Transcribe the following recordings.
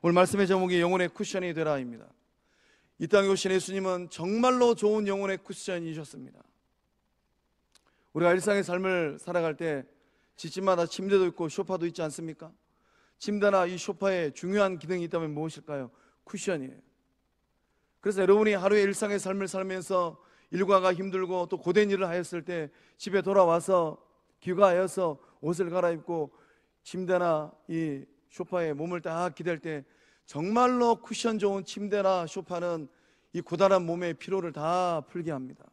오늘 말씀의 제목이 영혼의 쿠션이 되라입니다. 이 땅에 오신 예수님은 정말로 좋은 영혼의 쿠션이셨습니다. 우리가 일상의 삶을 살아갈 때 집집마다 침대도 있고 소파도 있지 않습니까? 침대나 이 소파에 중요한 기능이 있다면 무엇일까요? 쿠션이에요. 그래서 여러분이 하루의 일상의 삶을 살면서 일과가 힘들고 또 고된 일을 하였을 때 집에 돌아와서 귀가하여서 옷을 갈아입고 침대나 이 소파에 몸을 딱 기댈 때 정말로 쿠션 좋은 침대나 소파는 이 고단한 몸의 피로를 다 풀게 합니다.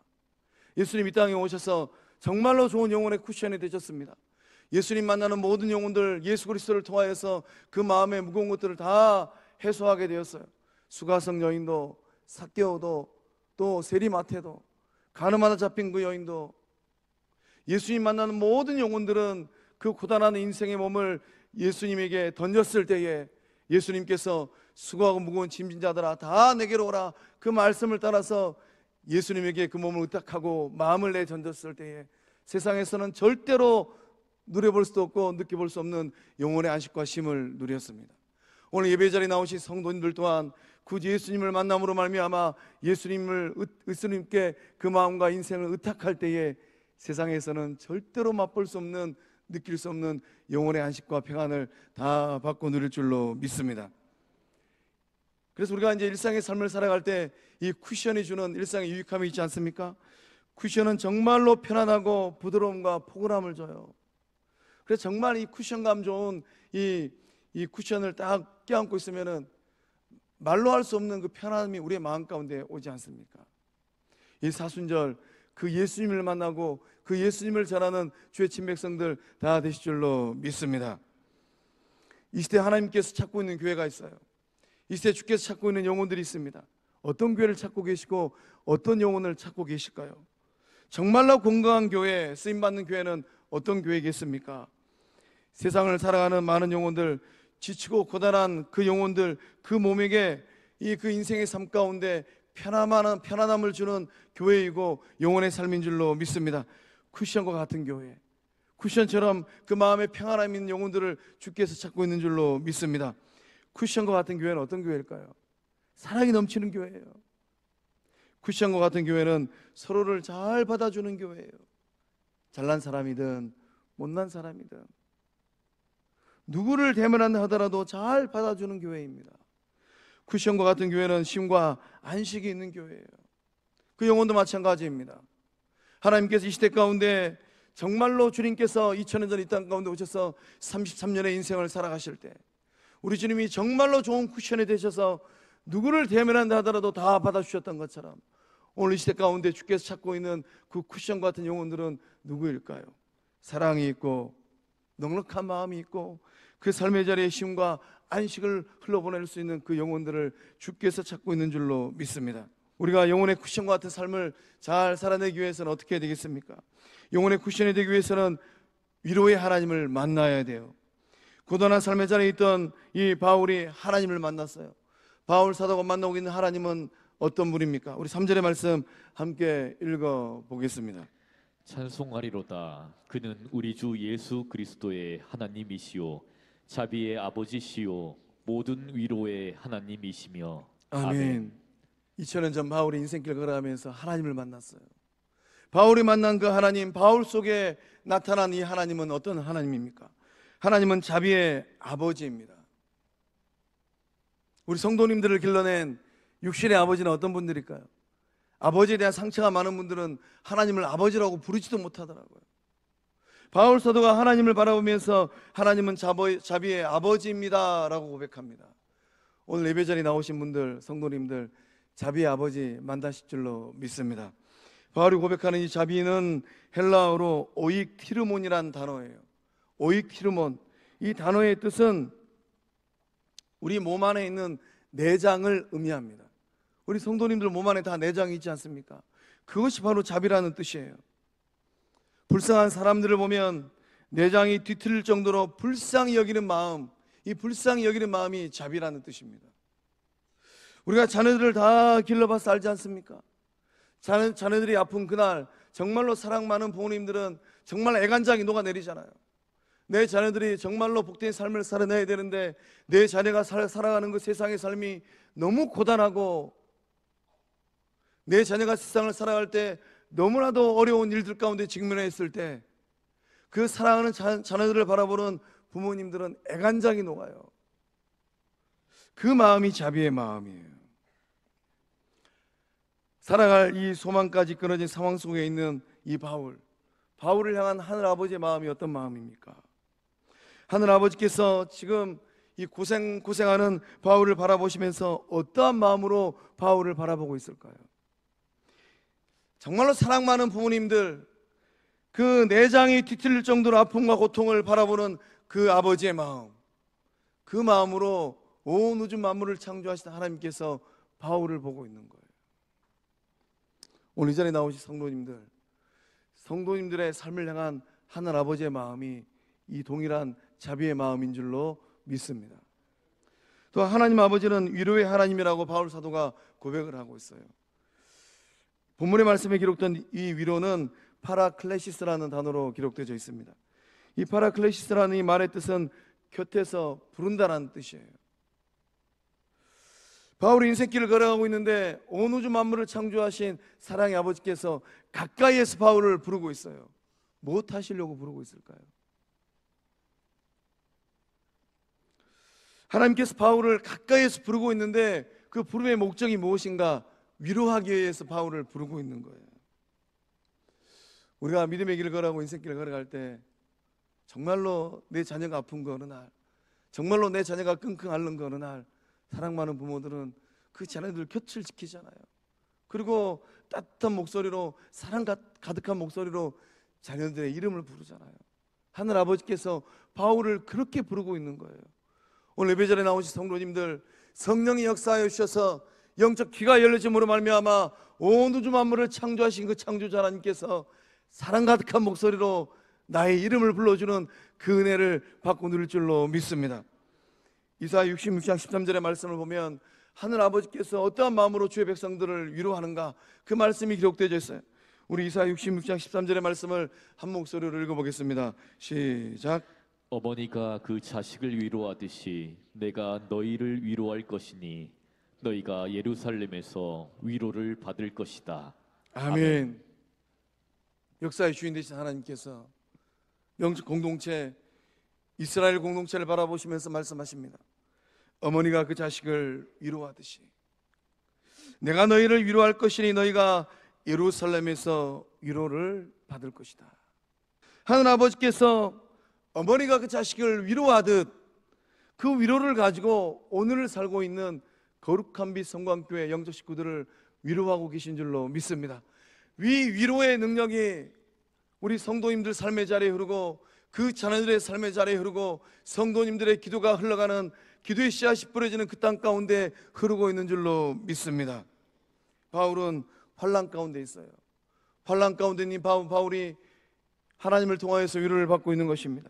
예수님 이 땅에 오셔서 정말로 좋은 영혼의 쿠션이 되셨습니다. 예수님 만나는 모든 영혼들, 예수 그리스도를 통하여서 그 마음의 무거운 것들을 다 해소하게 되었어요. 수가성 여인도, 삭개오도, 또 세리마태도, 가늠하다 잡힌 그 여인도, 예수님 만나는 모든 영혼들은 그 고단한 인생의 몸을 예수님에게 던졌을 때에 예수님께서 수고하고 무거운 짐진 자들아 다 내게로 오라, 그 말씀을 따라서 예수님에게 그 몸을 의탁하고 마음을 내 던졌을 때에 세상에서는 절대로 누려볼 수도 없고 느껴볼 수 없는 영혼의 안식과 쉼을 누렸습니다. 오늘 예배 자리에 나오신 성도님들 또한 그 예수님을 만남으로 말미암아 예수님께 그 마음과 인생을 의탁할 때에 세상에서는 절대로 맛볼 수 없는, 느낄 수 없는 영혼의 안식과 평안을 다 받고 누릴 줄로 믿습니다. 그래서 우리가 이제 일상의 삶을 살아갈 때 이 쿠션이 주는 일상의 유익함이 있지 않습니까? 쿠션은 정말로 편안하고 부드러움과 포근함을 줘요. 그래서 정말 이 쿠션감 좋은 이 쿠션을 딱 껴안고 있으면은 말로 할 수 없는 그 편안함이 우리의 마음 가운데 오지 않습니까? 이 사순절 그 예수님을 만나고 그 예수님을 전하는 주의 친백성들 다 되실 줄로 믿습니다. 이 시대 하나님께서 찾고 있는 교회가 있어요. 이 시대 주께서 찾고 있는 영혼들이 있습니다. 어떤 교회를 찾고 계시고 어떤 영혼을 찾고 계실까요? 정말로 건강한 교회, 쓰임받는 교회는 어떤 교회겠습니까? 세상을 살아가는 많은 영혼들, 지치고 고단한 그 영혼들, 그 몸에게 그 인생의 삶 가운데 편안함을 주는 교회이고 영혼의 삶인 줄로 믿습니다. 쿠션과 같은 교회, 쿠션처럼 그 마음에 평안함 있는 영혼들을 주께서 찾고 있는 줄로 믿습니다. 쿠션과 같은 교회는 어떤 교회일까요? 사랑이 넘치는 교회예요. 쿠션과 같은 교회는 서로를 잘 받아주는 교회예요. 잘난 사람이든 못난 사람이든 누구를 대면한다 하더라도 잘 받아주는 교회입니다. 쿠션과 같은 교회는 쉼과 안식이 있는 교회예요. 그 영혼도 마찬가지입니다. 하나님께서 이 시대 가운데 정말로 주님께서 2000년 전 이 땅 가운데 오셔서 33년의 인생을 살아가실 때 우리 주님이 정말로 좋은 쿠션이 되셔서 누구를 대면한다 하더라도 다 받아주셨던 것처럼 오늘 이 시대 가운데 주께서 찾고 있는 그 쿠션 같은 영혼들은 누구일까요? 사랑이 있고 넉넉한 마음이 있고 그 삶의 자리에 쉼과 안식을 흘러보낼 수 있는 그 영혼들을 주께서 찾고 있는 줄로 믿습니다. 우리가 영혼의 쿠션과 같은 삶을 잘 살아내기 위해서는 어떻게 해야 되겠습니까? 영혼의 쿠션이 되기 위해서는 위로의 하나님을 만나야 돼요. 고단한 삶의 자리에 있던 이 바울이 하나님을 만났어요. 바울 사도가 만나고 있는 하나님은 어떤 분입니까? 우리 3절의 말씀 함께 읽어보겠습니다. 찬송하리로다. 그는 우리 주 예수 그리스도의 하나님이시요 자비의 아버지시요 모든 위로의 하나님이시며 아멘. 2000년 전 바울이 인생길 걸어가면서 하나님을 만났어요. 바울이 만난 그 하나님, 바울 속에 나타난 이 하나님은 어떤 하나님입니까? 하나님은 자비의 아버지입니다. 우리 성도님들을 길러낸 육신의 아버지는 어떤 분들일까요? 아버지에 대한 상처가 많은 분들은 하나님을 아버지라고 부르지도 못하더라고요. 바울 사도가 하나님을 바라보면서 하나님은 자비의 아버지입니다 라고 고백합니다. 오늘 예배 자리에 나오신 분들, 성도님들 자비의 아버지 만나실 줄로 믿습니다. 바울이 고백하는 이 자비는 헬라어로 오이키르몬이라는 단어예요. 오이키르몬, 이 단어의 뜻은 우리 몸 안에 있는 내장을 의미합니다. 우리 성도님들 몸 안에 다 내장이 있지 않습니까? 그것이 바로 자비라는 뜻이에요. 불쌍한 사람들을 보면 내장이 뒤틀릴 정도로 불쌍히 여기는 마음, 이 불쌍히 여기는 마음이 자비라는 뜻입니다. 우리가 자녀들을 다 길러봐서 알지 않습니까? 자녀들이 아픈 그날 정말로 사랑 많은 부모님들은 정말 애간장이 녹아내리잖아요. 내 자녀들이 정말로 복된 삶을 살아내야 되는데 내 자녀가 살아가는 그 세상의 삶이 너무 고단하고 내 자녀가 세상을 살아갈 때 너무나도 어려운 일들 가운데 직면해 있을 때 그 사랑하는 자녀들을 바라보는 부모님들은 애간장이 녹아요. 그 마음이 자비의 마음이에요. 살아갈 이 소망까지 끊어진 상황 속에 있는 이 바울을 향한 하늘 아버지의 마음이 어떤 마음입니까? 하늘 아버지께서 지금 이 고생하는 바울을 바라보시면서 어떠한 마음으로 바울을 바라보고 있을까요? 정말로 사랑 많은 부모님들, 그 내장이 뒤틀릴 정도로 아픔과 고통을 바라보는 그 아버지의 마음, 그 마음으로 온 우주 만물을 창조하신 하나님께서 바울을 보고 있는 거예요. 오늘 이 자리에 나오신 성도님들의 삶을 향한 하늘 아버지의 마음이 이 동일한 자비의 마음인 줄로 믿습니다. 또 하나님 아버지는 위로의 하나님이라고 바울 사도가 고백을 하고 있어요. 본문의 말씀에 기록된 이 위로는 파라클레시스라는 단어로 기록되어 있습니다. 이 파라클레시스라는 이 말의 뜻은 곁에서 부른다라는 뜻이에요. 바울이 인생길을 걸어가고 있는데 온 우주 만물을 창조하신 사랑의 아버지께서 가까이에서 바울을 부르고 있어요. 무엇 하시려고 부르고 있을까요? 하나님께서 바울을 가까이에서 부르고 있는데 그 부름의 목적이 무엇인가? 위로하기 위해서 바울을 부르고 있는 거예요. 우리가 믿음의 길을 걸어가고 인생길을 걸어갈 때 정말로 내 자녀가 아픈 거 어느 날, 정말로 내 자녀가 끙끙 앓는 거 어느 날, 사랑 많은 부모들은 그 자녀들 곁을 지키잖아요. 그리고 따뜻한 목소리로, 사랑 가득한 목소리로 자녀들의 이름을 부르잖아요. 하늘 아버지께서 바울을 그렇게 부르고 있는 거예요. 오늘 예배전에 나오신 성도님들, 성령이 역사하여 주셔서 영적 귀가 열려짐으로 말미암아 온 우주 만물을 창조하신 그 창조자 하나님께서 사랑 가득한 목소리로 나의 이름을 불러주는 그 은혜를 받고 누릴 줄로 믿습니다. 이사야 66장 13절의 말씀을 보면 하늘 아버지께서 어떠한 마음으로 주의 백성들을 위로하는가, 그 말씀이 기록되어 있어요. 우리 이사야 66장 13절의 말씀을 한 목소리로 읽어보겠습니다. 시작. 어머니가 그 자식을 위로하듯이 내가 너희를 위로할 것이니 너희가 예루살렘에서 위로를 받을 것이다. 아멘. 역사의 주인 되신 하나님께서 영적 공동체, 이스라엘 공동체를 바라보시면서 말씀하십니다. 어머니가 그 자식을 위로하듯이 내가 너희를 위로할 것이니 너희가 예루살렘에서 위로를 받을 것이다. 하늘 아버지께서 어머니가 그 자식을 위로하듯 그 위로를 가지고 오늘을 살고 있는 거룩한 빛 성광교회 영적 식구들을 위로하고 계신 줄로 믿습니다. 위로의 능력이 우리 성도님들 삶의 자리에 흐르고 그 자녀들의 삶의 자리에 흐르고 성도님들의 기도가 흘러가는 기도의 씨앗이 뿌려지는 그 땅 가운데 흐르고 있는 줄로 믿습니다. 바울은 환난 가운데 있어요. 환난 가운데 있는 바울이 하나님을 통하여서 위로를 받고 있는 것입니다.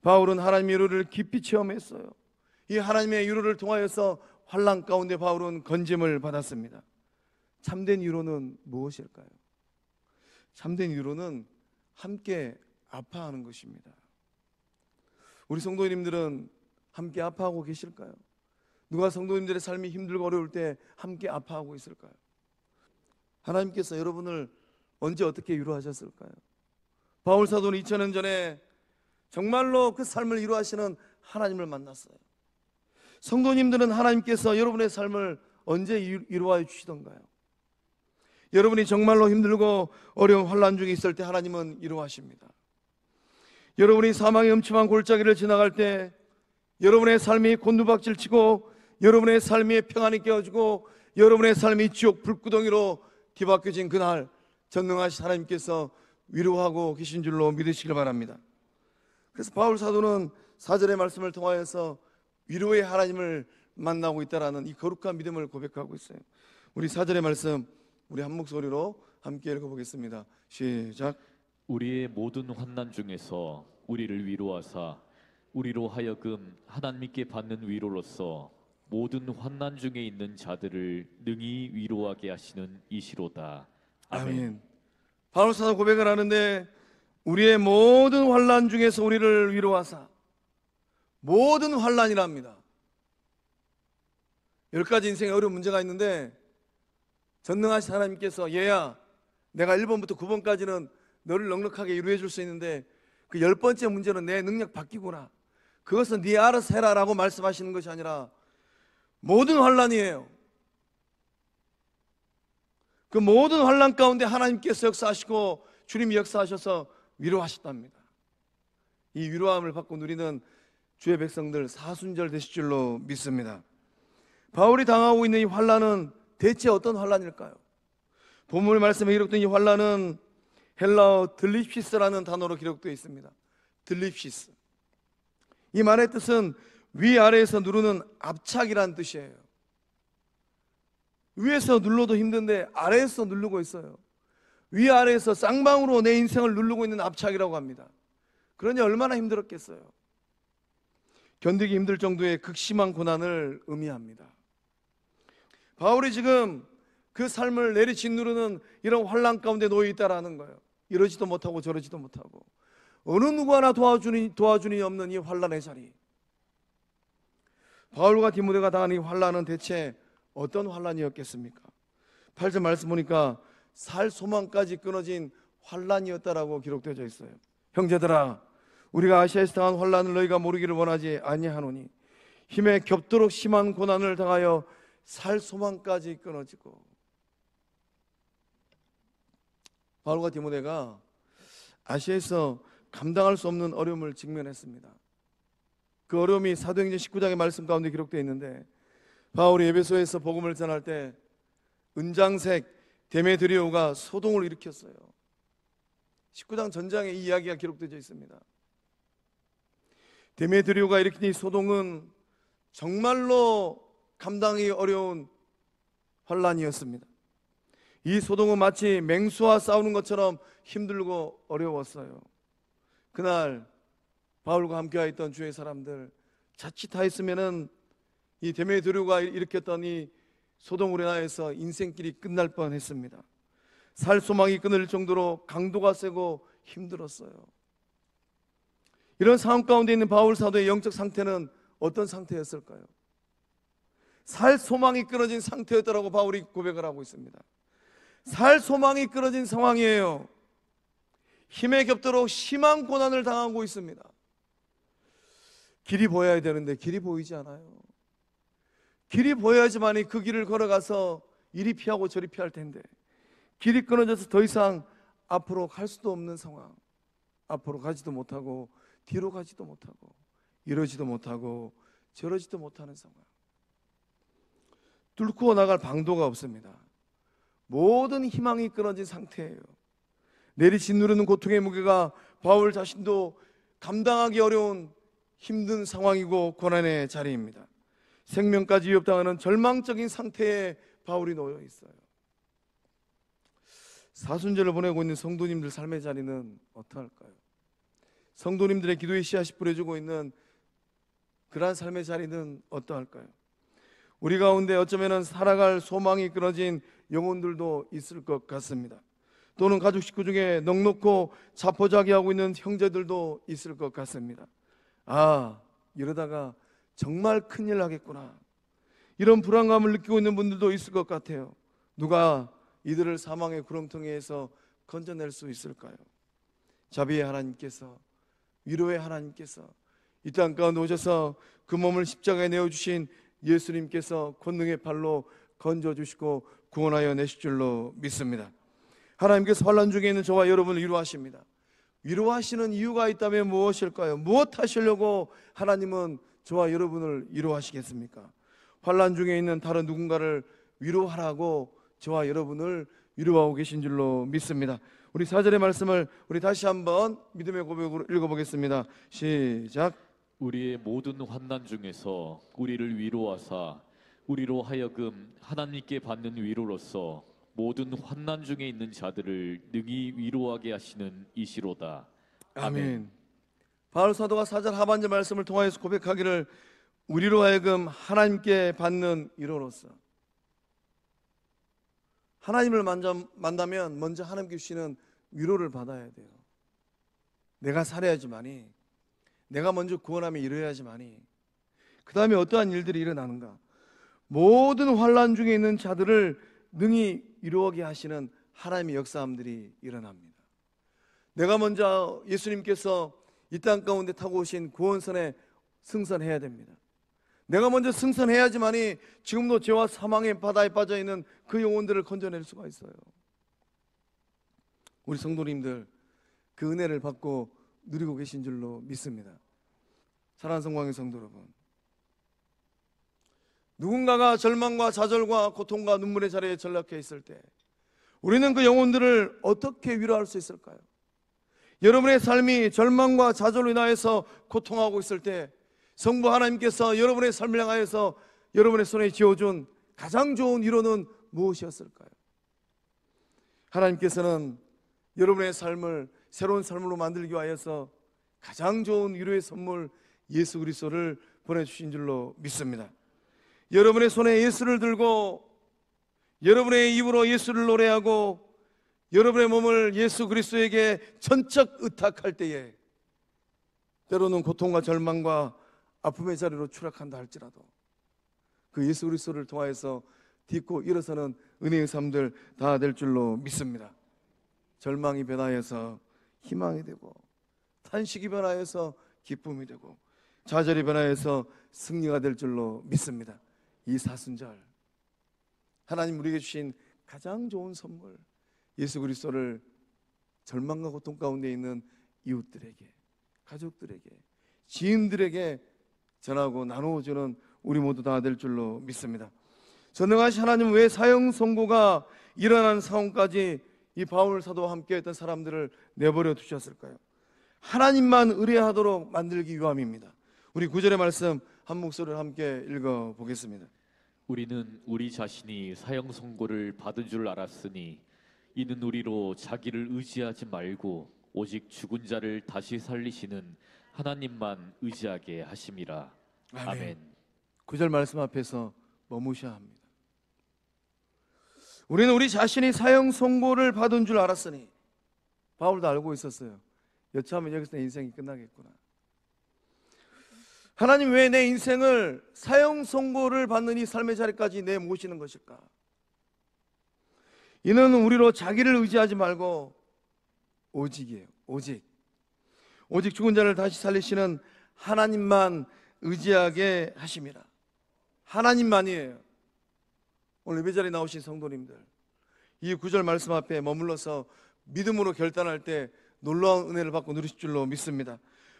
바울은 하나님의 위로를 깊이 체험했어요. 이 하나님의 위로를 통하여서 환난 가운데 바울은 건짐을 받았습니다. 참된 위로는 무엇일까요? 참된 위로는 함께 아파하는 것입니다. 우리 성도님들은 함께 아파하고 계실까요? 누가 성도님들의 삶이 힘들고 어려울 때 함께 아파하고 있을까요? 하나님께서 여러분을 언제 어떻게 위로하셨을까요? 바울 사도는 2000년 전에 정말로 그 삶을 위로하시는 하나님을 만났어요. 성도님들은 하나님께서 여러분의 삶을 언제 위로하여 주시던가요? 여러분이 정말로 힘들고 어려운 환난 중에 있을 때 하나님은 위로하십니다. 여러분이 사망의 음침한 골짜기를 지나갈 때, 여러분의 삶이 곤두박질치고 여러분의 삶이 평안이 깨어지고 여러분의 삶이 지옥 불구덩이로 뒤바뀌어진 그날 전능하신 하나님께서 위로하고 계신 줄로 믿으시길 바랍니다. 그래서 바울 사도는 4절의 말씀을 통하여서 위로의 하나님을 만나고 있다라는 이 거룩한 믿음을 고백하고 있어요. 우리 4절의 말씀 우리 한 목소리로 함께 읽어보겠습니다. 시작. 우리의 모든 환난 중에서 우리를 위로하사 우리로 하여금 하나님께 받는 위로로서 모든 환난 중에 있는 자들을 능히 위로하게 하시는 이시로다. 아멘. 바울 사도 고백을 하는데 우리의 모든 환난 중에서 우리를 위로하사, 모든 환난이랍니다. 10가지 인생에 어려운 문제가 있는데 전능하신 하나님께서 얘야, 내가 1번부터 9번까지는 너를 넉넉하게 위로해 줄 수 있는데 그 10번째 문제는 내 능력 바뀌구나, 그것은 네 알아서 해라 라고 말씀하시는 것이 아니라 모든 환난이에요. 그 모든 환난 가운데 하나님께서 역사하시고 주님이 역사하셔서 위로하셨답니다. 이 위로함을 받고 누리는 주의 백성들 사순절 되실 줄로 믿습니다. 바울이 당하고 있는 이 환난은 대체 어떤 환난일까요? 본문의 말씀에 기록된 이 환난은 헬라어 들립시스라는 단어로 기록되어 있습니다. 들립시스, 이 말의 뜻은 위아래에서 누르는 압착이란 뜻이에요. 위에서 눌러도 힘든데 아래에서 누르고 있어요. 위아래에서 쌍방으로 내 인생을 누르고 있는 압착이라고 합니다. 그러니 얼마나 힘들었겠어요. 견디기 힘들 정도의 극심한 고난을 의미합니다. 바울이 지금 그 삶을 내리짓누르는 이런 환난 가운데 놓여 있다라는 거예요. 이러지도 못하고 저러지도 못하고 어느 누구 하나 도와주니 없는 이 환난의 자리. 바울과 디모데가 당한 이 환난은 대체 어떤 환난이었겠습니까? 8절 말씀 보니까 살 소망까지 끊어진 환난이었다라고 기록되어 있어요. 형제들아, 우리가 아시아에서 당한 환난을 너희가 모르기를 원하지 아니하노니 힘에 겹도록 심한 고난을 당하여 살 소망까지 끊어지고. 바울과 디모데가 아시아에서 감당할 수 없는 어려움을 직면했습니다. 그 어려움이 사도행전 19장의 말씀 가운데 기록되어 있는데, 바울이 에베소에서 복음을 전할 때 은장색 데메드리오가 소동을 일으켰어요. 19장 전장에 이 이야기가 기록되어 있습니다. 데메드리오가 일으킨 이 소동은 정말로 감당하기 어려운 환난이었습니다. 이 소동은 마치 맹수와 싸우는 것처럼 힘들고 어려웠어요. 그날 바울과 함께하였던 주의 사람들 자칫하였으면은 이 데메드리오가 일으켰던 이 소동으로 인하여서 인생길이 끝날 뻔했습니다. 살 소망이 끊을 정도로 강도가 세고 힘들었어요. 이런 상황 가운데 있는 바울 사도의 영적 상태는 어떤 상태였을까요? 살 소망이 끊어진 상태였다라고 바울이 고백을 하고 있습니다. 살 소망이 끊어진 상황이에요. 힘에 겹도록 심한 고난을 당하고 있습니다. 길이 보여야 되는데 길이 보이지 않아요. 길이 보여야지만이 그 길을 걸어가서 이리 피하고 저리 피할 텐데 길이 끊어져서 더 이상 앞으로 갈 수도 없는 상황, 앞으로 가지도 못하고 뒤로 가지도 못하고 이러지도 못하고 저러지도 못하는 상황, 뚫고 나갈 방도가 없습니다. 모든 희망이 끊어진 상태예요. 내리짓누르는 고통의 무게가 바울 자신도 감당하기 어려운 힘든 상황이고 고난의 자리입니다. 생명까지 위협당하는 절망적인 상태에 바울이 놓여 있어요. 사순절을 보내고 있는 성도님들 삶의 자리는 어떠할까요? 성도님들의 기도의 씨앗이 뿌려지고 있는 그러한 삶의 자리는 어떠할까요? 우리 가운데 어쩌면 살아갈 소망이 끊어진 영혼들도 있을 것 같습니다. 또는 가족 식구 중에 넉넉고 자포자기하고 있는 형제들도 있을 것 같습니다. 아, 이러다가 정말 큰일 나겠구나, 이런 불안감을 느끼고 있는 분들도 있을 것 같아요. 누가 이들을 사망의 구렁텅이에서 건져낼 수 있을까요? 자비의 하나님께서, 위로의 하나님께서 이 땅 가운데 오셔서 그 몸을 십자가에 내어주신 예수님께서 권능의 팔로 건져주시고 구원하여 내실 줄로 믿습니다. 하나님께서 환난 중에 있는 저와 여러분을 위로하십니다. 위로하시는 이유가 있다면 무엇일까요? 무엇 하시려고 하나님은 저와 여러분을 위로하시겠습니까? 환난 중에 있는 다른 누군가를 위로하라고 저와 여러분을 위로하고 계신 줄로 믿습니다. 우리 4절의 말씀을 우리 다시 한번 믿음의 고백으로 읽어보겠습니다. 시작. 우리의 모든 환난 중에서 우리를 위로하사 우리로 하여금 하나님께 받는 위로로서 모든 환난 중에 있는 자들을 능히 위로하게 하시는 이시로다. 아멘. 바울 사도가 4절 하반절 말씀을 통하여서 고백하기를 우리로 하여금 하나님께 받는 위로로서, 하나님을 만나면 먼저 하나님께 주시는 위로를 받아야 돼요. 내가 살아야지만이, 내가 먼저 구원함에 이르야지만이 그 다음에 어떠한 일들이 일어나는가? 모든 환난 중에 있는 자들을 능히 이루게 하시는 하나님의 역사함들이 일어납니다. 내가 먼저 예수님께서 이 땅 가운데 타고 오신 구원선에 승선해야 됩니다. 내가 먼저 승선해야지만이 지금도 죄와 사망의 바다에 빠져있는 그 영혼들을 건져낼 수가 있어요. 우리 성도님들 그 은혜를 받고 누리고 계신 줄로 믿습니다. 사랑하는 성광의 성도 여러분, 누군가가 절망과 좌절과 고통과 눈물의 자리에 전락해 있을 때 우리는 그 영혼들을 어떻게 위로할 수 있을까요? 여러분의 삶이 절망과 좌절로 인하여서 고통하고 있을 때 성부 하나님께서 여러분의 삶을 향하여서 여러분의 손에 쥐어준 가장 좋은 위로는 무엇이었을까요? 하나님께서는 여러분의 삶을 새로운 삶으로 만들기 위하여서 가장 좋은 위로의 선물 예수 그리스도를 보내주신 줄로 믿습니다. 여러분의 손에 예수를 들고 여러분의 입으로 예수를 노래하고 여러분의 몸을 예수 그리스도에게 전적 의탁할 때에 때로는 고통과 절망과 아픔의 자리로 추락한다 할지라도 그 예수 그리스도를 통하여서 딛고 일어서는 은혜의 삶들 다 될 줄로 믿습니다. 절망이 변하여서 희망이 되고, 탄식이 변하여서 기쁨이 되고, 좌절이 변하여서 승리가 될 줄로 믿습니다. 이 사순절 하나님 우리에게 주신 가장 좋은 선물 예수 그리스도를 절망과 고통 가운데 있는 이웃들에게, 가족들에게, 지인들에게 전하고 나누어주는 우리 모두 다 될 줄로 믿습니다. 전능하신 하나님, 왜 사형 선고가 일어나는 상황까지 이 바울 사도와 함께 했던 사람들을 내버려 두셨을까요? 하나님만 의뢰하도록 만들기 위함입니다. 우리 9절의 말씀 한 목소리를 함께 읽어보겠습니다. 우리는 우리 자신이 사형 선고를 받은 줄 알았으니 이는 우리로 자기를 의지하지 말고 오직 죽은 자를 다시 살리시는 하나님만 의지하게 하심이라. 아멘. 9절 말씀 앞에서 머무셔야 합니다. 우리는 우리 자신이 사형 선고를 받은 줄 알았으니, 바울도 알고 있었어요. 여차하면 여기서 내 인생이 끝나겠구나. 하나님, 왜 내 인생을 사형 선고를 받는 이 삶의 자리까지 내모시는 것일까? 이는 우리로 자기를 의지하지 말고 오직이에요. 오직 죽은 자를 다시 살리시는 하나님만 의지하게 하심이라. 하나님만이에요. 오늘 예배자리에 나오신 성도님들, 이 9절 말씀 앞에 머물러서 믿음으로 결단할 때 놀라운 은혜를 받고 누리실 줄로 믿습니다.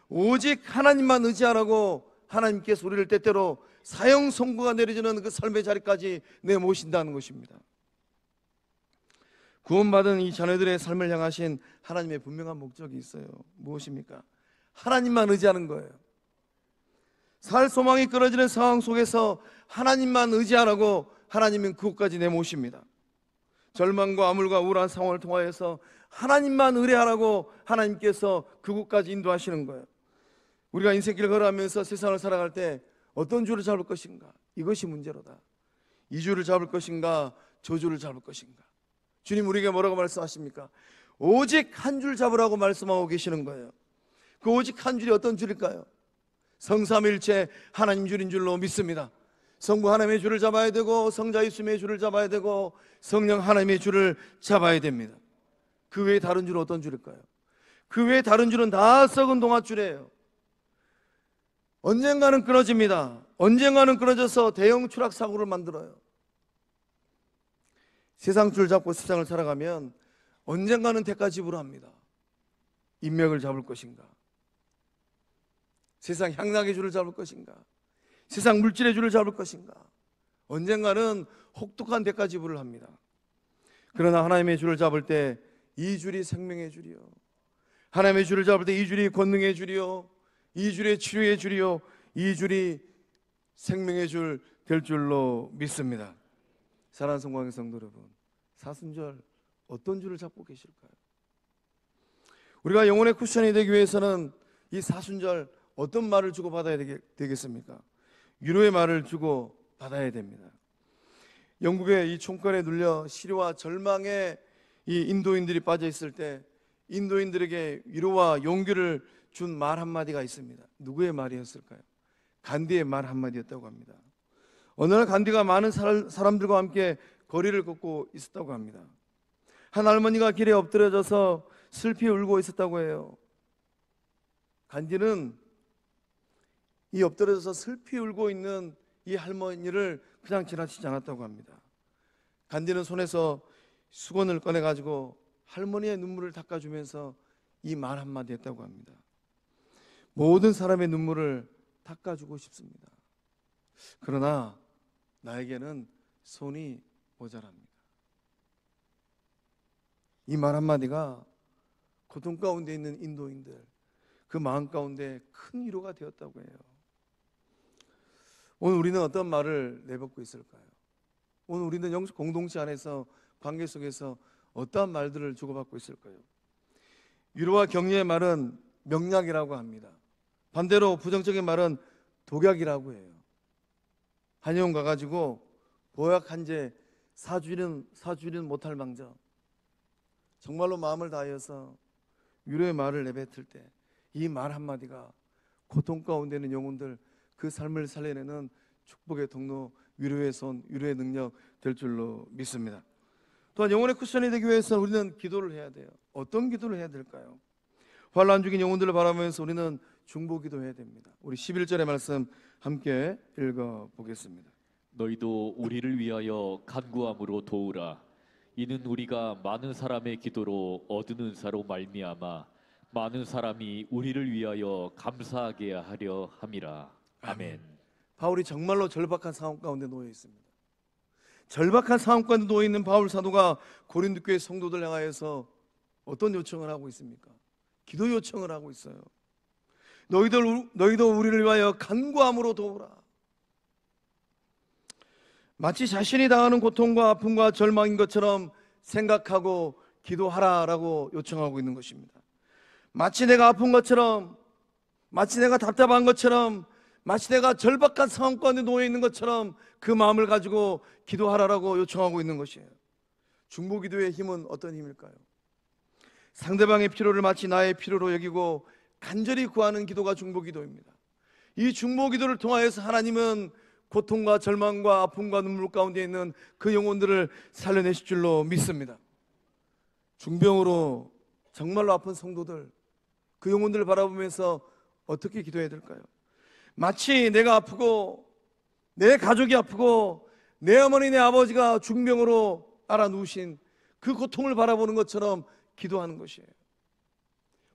오직 하나님만 의지하라고 하나님께서 우리를 때때로 사형 선고가 내려지는 그 삶의 자리까지 내모신다는 것입니다. 구원받은 이 자녀들의 삶을 향하신 하나님의 분명한 목적이 있어요. 무엇입니까? 하나님만 의지하는 거예요. 살 소망이 끊어지는 상황 속에서 하나님만 의지하라고 하나님은 그곳까지 내모십니다. 절망과 암울과 우울한 상황을 통하여서 하나님만 의뢰하라고 하나님께서 그곳까지 인도하시는 거예요. 우리가 인생길을 걸어가면서 세상을 살아갈 때 어떤 줄을 잡을 것인가? 이것이 문제로다. 이 줄을 잡을 것인가? 저 줄을 잡을 것인가? 주님 우리에게 뭐라고 말씀하십니까? 오직 한 줄 잡으라고 말씀하고 계시는 거예요. 그 오직 한 줄이 어떤 줄일까요? 성삼일체 하나님 줄인 줄로 믿습니다. 성부 하나님의 줄을 잡아야 되고, 성자 예수님의 줄을 잡아야 되고, 성령 하나님의 줄을 잡아야 됩니다. 그 외에 다른 줄은 어떤 줄일까요? 그 외에 다른 줄은 다 썩은 동아줄이에요. 언젠가는 끊어집니다. 언젠가는 끊어져서 대형 추락 사고를 만들어요. 세상 줄 잡고 세상을 살아가면 언젠가는 대가 지불합니다. 인맥을 잡을 것인가? 세상 향락의 줄을 잡을 것인가? 세상 물질의 줄을 잡을 것인가? 언젠가는 혹독한 대가 지불을 합니다. 그러나 하나님의 줄을 잡을 때 이 줄이 생명의 줄이요, 하나님의 줄을 잡을 때 이 줄이 권능의 줄이요, 이 줄이 치료의 줄이요, 이 줄이 생명의 줄 될 줄로 믿습니다. 사랑하는 성광의 성도 여러분, 사순절 어떤 줄을 잡고 계실까요? 우리가 영혼의 쿠션이 되기 위해서는 이 사순절 어떤 말을 주고 받아야 되겠습니까? 위로의 말을 주고 받아야 됩니다. 영국의 이 총권에 눌려 시리와 절망에 이 인도인들이 빠져 있을 때 인도인들에게 위로와 용기를 준 말 한마디가 있습니다. 누구의 말이었을까요? 간디의 말 한마디였다고 합니다. 어느 날 간디가 많은 사람들과 함께 거리를 걷고 있었다고 합니다. 한 할머니가 길에 엎드려져서 슬피 울고 있었다고 해요. 간디는 이 엎드려져서 슬피 울고 있는 이 할머니를 그냥 지나치지 않았다고 합니다. 간디는 손에서 수건을 꺼내가지고 할머니의 눈물을 닦아주면서 이 말 한마디 했다고 합니다. 모든 사람의 눈물을 닦아주고 싶습니다. 그러나 나에게는 손이 모자랍니다. 이 말 한마디가 고통 가운데 있는 인도인들 그 마음 가운데 큰 위로가 되었다고 해요. 오늘 우리는 어떤 말을 내뱉고 있을까요? 오늘 우리는 영적 공동체 안에서 관계 속에서 어떠한 말들을 주고받고 있을까요? 위로와 격려의 말은 명약이라고 합니다. 반대로 부정적인 말은 독약이라고 해요. 한의원 가가지고 보약 한제 사주리는 못할 망정, 정말로 마음을 다하여서 위로의 말을 내뱉을 때 이 말 한마디가 고통 가운데 있는 영혼들 그 삶을 살려내는 축복의 통로, 위로의 손, 위로의 능력 될 줄로 믿습니다. 또한 영혼의 쿠션이 되기 위해서 우리는 기도를 해야 돼요. 어떤 기도를 해야 될까요? 환난 중인 영혼들을 바라보면서 우리는 중보기도해야 됩니다. 우리 11절의 말씀 함께 읽어보겠습니다. 너희도 우리를 위하여 간구함으로 도우라. 이는 우리가 많은 사람의 기도로 얻은 은사로 말미암아 많은 사람이 우리를 위하여 감사하게 하려 함이라. 아멘. 바울이 정말로 절박한 상황 가운데 놓여 있습니다. 절박한 상황 가운데 놓여 있는 바울 사도가 고린도 교회 성도들 향하여서 어떤 요청을 하고 있습니까? 기도 요청을 하고 있어요. 너희도 우리를 위하여 간구함으로 도우라. 마치 자신이 당하는 고통과 아픔과 절망인 것처럼 생각하고 기도하라라고 요청하고 있는 것입니다. 마치 내가 아픈 것처럼, 마치 내가 답답한 것처럼, 마치 내가 절박한 상황 가운데 놓여 있는 것처럼 그 마음을 가지고 기도하라라고 요청하고 있는 것이에요. 중보기도의 힘은 어떤 힘일까요? 상대방의 필요를 마치 나의 필요로 여기고 간절히 구하는 기도가 중보기도입니다. 이 중보기도를 통하여서 하나님은 고통과 절망과 아픔과 눈물 가운데 있는 그 영혼들을 살려내실 줄로 믿습니다. 중병으로 정말로 아픈 성도들, 그 영혼들을 바라보면서 어떻게 기도해야 될까요? 마치 내가 아프고 내 가족이 아프고 내 어머니 내 아버지가 중병으로 알아 누우신 그 고통을 바라보는 것처럼 기도하는 것이에요.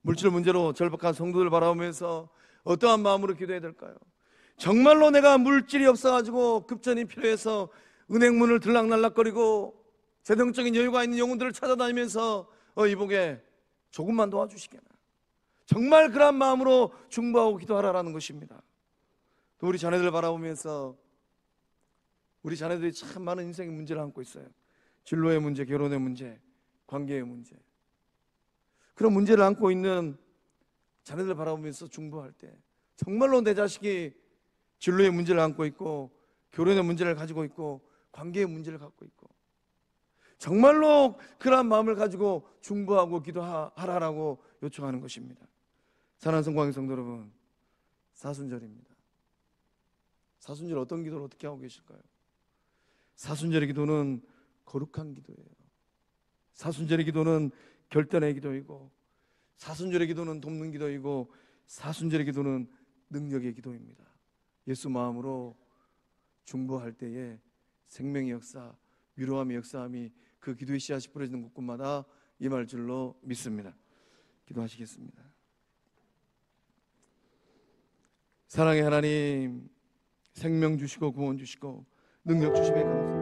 물질 문제로 절박한 성도들을 바라보면서 어떠한 마음으로 기도해야 될까요? 정말로 내가 물질이 없어가지고 급전이 필요해서 은행문을 들락날락거리고 재정적인 여유가 있는 영혼들을 찾아다니면서 이복에 조금만 도와주시게나, 정말 그런 마음으로 중보하고 기도하라라는 것입니다. 또 우리 자녀들을 바라보면서 우리 자녀들이 참 많은 인생의 문제를 안고 있어요. 진로의 문제, 결혼의 문제, 관계의 문제, 그런 문제를 안고 있는 자녀들을 바라보면서 중보할 때 정말로 내 자식이 진로의 문제를 안고 있고 결혼의 문제를 가지고 있고 관계의 문제를 갖고 있고 정말로 그러한 마음을 가지고 중보하고 기도하라라고 요청하는 것입니다. 사랑하는 성광의 성도 여러분, 사순절입니다. 사순절 어떤 기도를 어떻게 하고 계실까요? 사순절의 기도는 거룩한 기도예요. 사순절의 기도는 결단의 기도이고, 사순절의 기도는 돕는 기도이고, 사순절의 기도는 능력의 기도입니다. 예수 마음으로 중보할 때에 생명의 역사, 위로함의 역사함이 그 기도의 씨앗이 뿌려지는 곳곳마다 임할 줄로 믿습니다. 기도하시겠습니다. 사랑의 하나님, 생명 주시고 구원 주시고 능력 주심에 감사합니다.